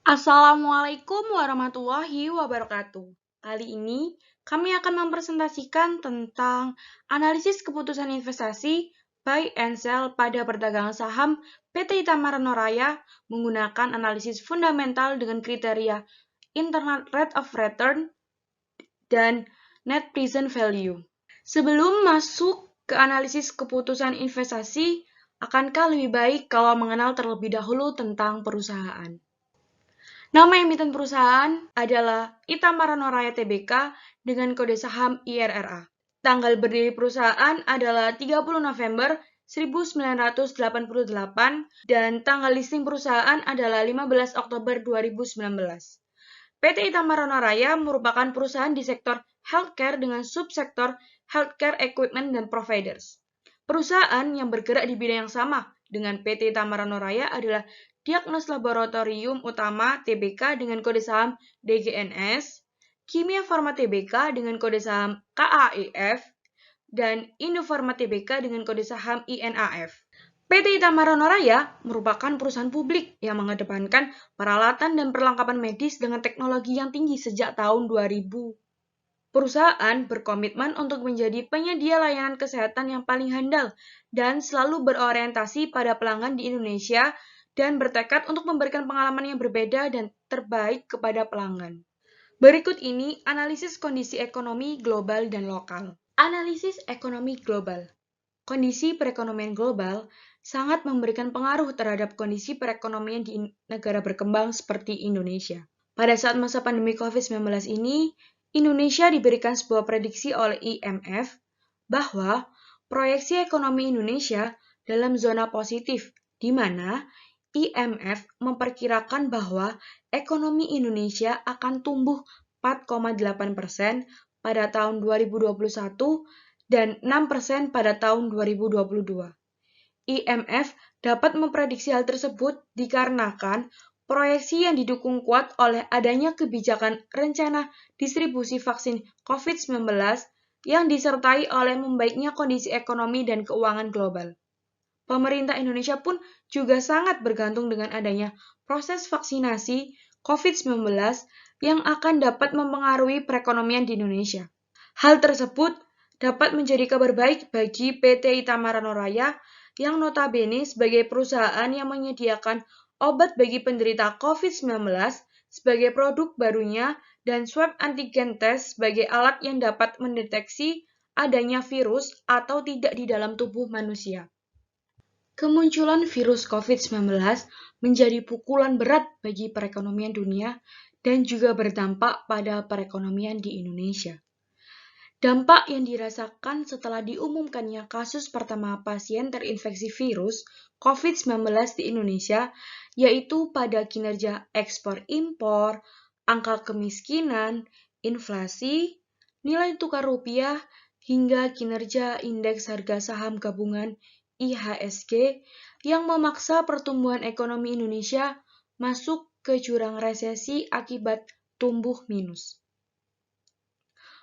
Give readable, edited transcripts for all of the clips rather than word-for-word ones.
Assalamualaikum warahmatullahi wabarakatuh. Kali ini kami akan mempresentasikan tentang analisis keputusan investasi buy and sell pada perdagangan saham PT Itamar Raya menggunakan analisis fundamental dengan kriteria internal rate of return dan net present value. Sebelum masuk ke analisis keputusan investasi, akankah lebih baik kalau mengenal terlebih dahulu tentang perusahaan? Nama emiten perusahaan adalah Itamar Raya Tbk dengan kode saham IRRA. Tanggal berdiri perusahaan adalah 30 November 1988 dan tanggal listing perusahaan adalah 15 Oktober 2019. PT Itamar Raya merupakan perusahaan di sektor healthcare dengan subsektor healthcare equipment dan providers. Perusahaan yang bergerak di bidang yang sama dengan PT Itamar Raya adalah Diagnos Laboratorium Utama Tbk dengan kode saham DGNS, Kimia Farma Tbk dengan kode saham KAIF, dan Indofarma Tbk dengan kode saham INAF. PT Itamar Raya merupakan perusahaan publik yang mengedepankan peralatan dan perlengkapan medis dengan teknologi yang tinggi sejak tahun 2000. Perusahaan berkomitmen untuk menjadi penyedia layanan kesehatan yang paling handal dan selalu berorientasi pada pelanggan di Indonesia dan bertekad untuk memberikan pengalaman yang berbeda dan terbaik kepada pelanggan. Berikut ini analisis kondisi ekonomi global dan lokal. Analisis ekonomi global. Kondisi perekonomian global sangat memberikan pengaruh terhadap kondisi perekonomian di negara berkembang seperti Indonesia. Pada saat masa pandemi COVID-19 ini, Indonesia diberikan sebuah prediksi oleh IMF bahwa proyeksi ekonomi Indonesia dalam zona positif, di mana IMF memperkirakan bahwa ekonomi Indonesia akan tumbuh 4,8% pada tahun 2021 dan 6% pada tahun 2022. IMF dapat memprediksi hal tersebut dikarenakan proyeksi yang didukung kuat oleh adanya kebijakan rencana distribusi vaksin COVID-19 yang disertai oleh membaiknya kondisi ekonomi dan keuangan global. Pemerintah Indonesia pun juga sangat bergantung dengan adanya proses vaksinasi COVID-19 yang akan dapat mempengaruhi perekonomian di Indonesia. Hal tersebut dapat menjadi kabar baik bagi PT Itamar Raya yang notabene sebagai perusahaan yang menyediakan obat bagi penderita COVID-19 sebagai produk barunya dan swab antigen test sebagai alat yang dapat mendeteksi adanya virus atau tidak di dalam tubuh manusia. Kemunculan virus COVID-19 menjadi pukulan berat bagi perekonomian dunia dan juga berdampak pada perekonomian di Indonesia. Dampak yang dirasakan setelah diumumkannya kasus pertama pasien terinfeksi virus COVID-19 di Indonesia, yaitu pada kinerja ekspor-impor, angka kemiskinan, inflasi, nilai tukar rupiah, hingga kinerja indeks harga saham gabungan IHSG yang memaksa pertumbuhan ekonomi Indonesia masuk ke jurang resesi akibat tumbuh minus.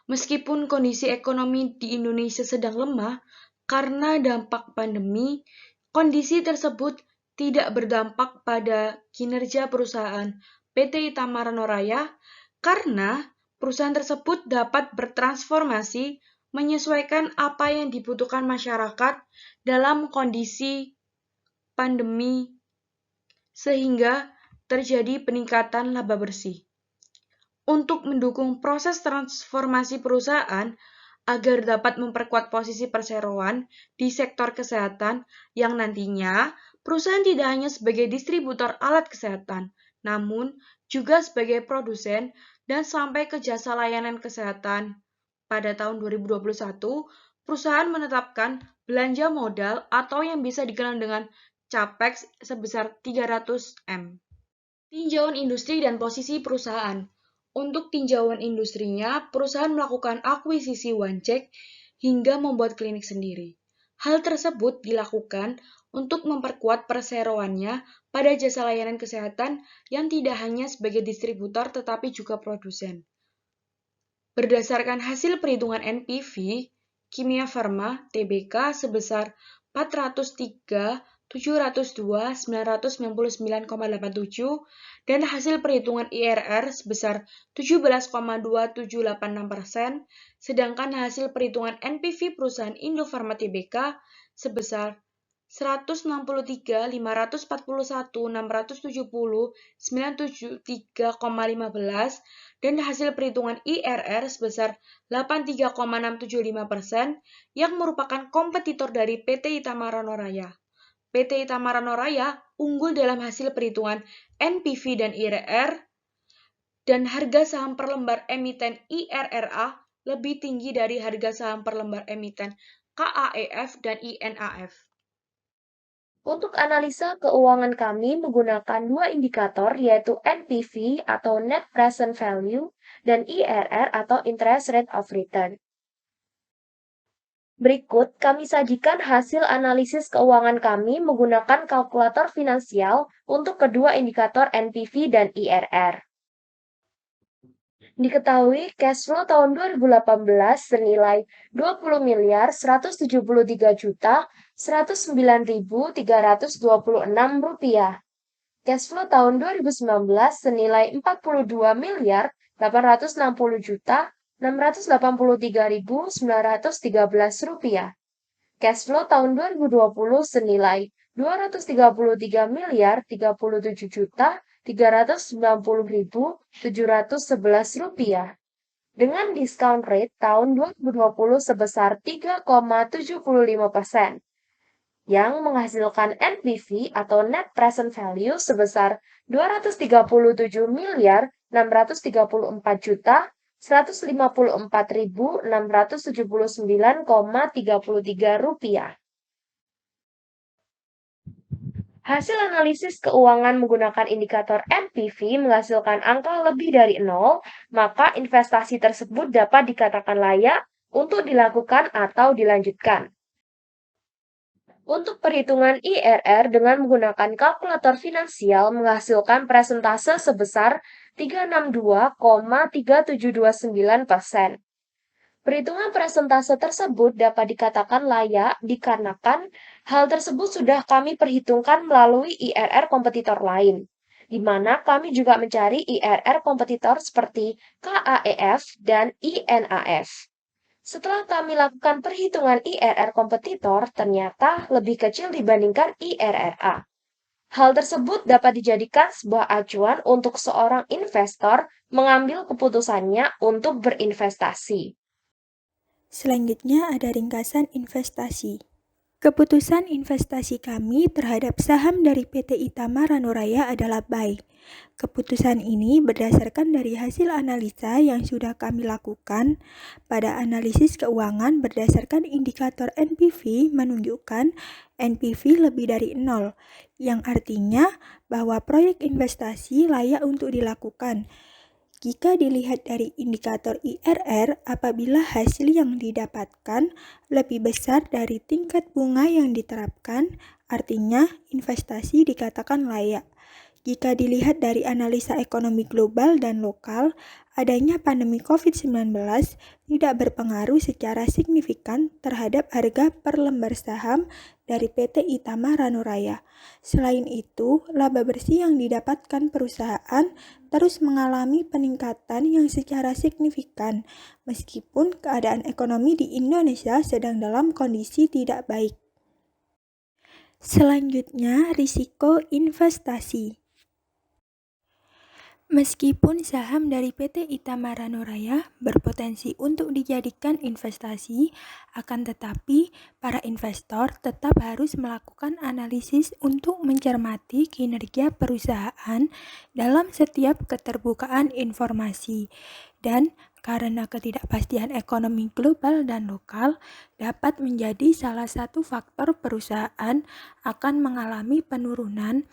Meskipun kondisi ekonomi di Indonesia sedang lemah karena dampak pandemi, kondisi tersebut tidak berdampak pada kinerja perusahaan PT Itamar Raya karena perusahaan tersebut dapat bertransformasi menyesuaikan apa yang dibutuhkan masyarakat dalam kondisi pandemi sehingga terjadi peningkatan laba bersih. Untuk mendukung proses transformasi perusahaan agar dapat memperkuat posisi perseroan di sektor kesehatan yang nantinya perusahaan tidak hanya sebagai distributor alat kesehatan, namun juga sebagai produsen dan sampai ke jasa layanan kesehatan. Pada tahun 2021, perusahaan menetapkan belanja modal atau yang bisa dikenal dengan CAPEX sebesar 300 M. Tinjauan industri dan posisi perusahaan. Untuk tinjauan industrinya, perusahaan melakukan akuisisi one-check hingga membuat klinik sendiri. Hal tersebut dilakukan untuk memperkuat perseroannya pada jasa layanan kesehatan yang tidak hanya sebagai distributor tetapi juga produsen. Berdasarkan hasil perhitungan NPV, Kimia Farma Tbk sebesar 403.702.999,87 dan hasil perhitungan IRR sebesar 17,2786%, sedangkan hasil perhitungan NPV perusahaan Indofarma Tbk sebesar 163.541.670.973,15 dan hasil perhitungan IRR sebesar 83,675% yang merupakan kompetitor dari PT Itamara Raya. PT Itamara Raya unggul dalam hasil perhitungan NPV dan IRR, dan harga saham per lembar emiten IRRA lebih tinggi dari harga saham per lembar emiten KAEF dan INAF. Untuk analisa keuangan kami menggunakan dua indikator yaitu NPV atau Net Present Value dan IRR atau Interest Rate of Return. Berikut kami sajikan hasil analisis keuangan kami menggunakan kalkulator finansial untuk kedua indikator NPV dan IRR. Diketahui cash flow tahun 2018 senilai 20.173.109.326 rupiah. Cash flow tahun 2019 senilai 42.860.683.913 rupiah. Cash flow tahun 2020 senilai 233.337.711 rupiah. Dengan discount rate tahun 2020 sebesar 3,75%, yang menghasilkan NPV atau Net Present Value sebesar 234.634.679,33 rupiah. Hasil analisis keuangan menggunakan indikator NPV menghasilkan angka lebih dari 0, maka investasi tersebut dapat dikatakan layak untuk dilakukan atau dilanjutkan. Untuk perhitungan IRR dengan menggunakan kalkulator finansial menghasilkan persentase sebesar 362,3729%. Perhitungan persentase tersebut dapat dikatakan layak dikarenakan hal tersebut sudah kami perhitungkan melalui IRR kompetitor lain, di mana kami juga mencari IRR kompetitor seperti KAEF dan INAF. Setelah kami lakukan perhitungan IRR kompetitor, ternyata lebih kecil dibandingkan IRRA. Hal tersebut dapat dijadikan sebuah acuan untuk seorang investor mengambil keputusannya untuk berinvestasi. Selanjutnya ada ringkasan investasi. Keputusan investasi kami terhadap saham dari PT Itamara Raya adalah buy. Keputusan ini berdasarkan dari hasil analisa yang sudah kami lakukan. Pada analisis keuangan berdasarkan indikator NPV menunjukkan NPV lebih dari 0, yang artinya bahwa proyek investasi layak untuk dilakukan. Jika dilihat dari indikator IRR, apabila hasil yang didapatkan lebih besar dari tingkat bunga yang diterapkan, artinya investasi dikatakan layak. Jika dilihat dari analisa ekonomi global dan lokal, adanya pandemi COVID-19 tidak berpengaruh secara signifikan terhadap harga per lembar saham dari PT Itamara Raya. Selain itu, laba bersih yang didapatkan perusahaan terus mengalami peningkatan yang secara signifikan, meskipun keadaan ekonomi di Indonesia sedang dalam kondisi tidak baik. Selanjutnya, risiko investasi. Meskipun saham dari PT Itamara Raya berpotensi untuk dijadikan investasi, akan tetapi para investor tetap harus melakukan analisis untuk mencermati kinerja perusahaan dalam setiap keterbukaan informasi. Dan karena ketidakpastian ekonomi global dan lokal dapat menjadi salah satu faktor perusahaan akan mengalami penurunan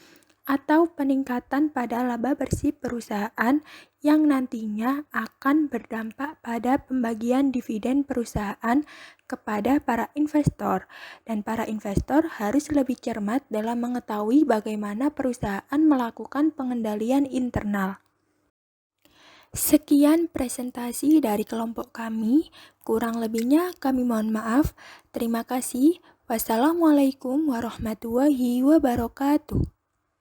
atau peningkatan pada laba bersih perusahaan yang nantinya akan berdampak pada pembagian dividen perusahaan kepada para investor, dan para investor harus lebih cermat dalam mengetahui bagaimana perusahaan melakukan pengendalian internal. Sekian presentasi dari kelompok kami, kurang lebihnya kami mohon maaf. Terima kasih. Wassalamualaikum warahmatullahi wabarakatuh.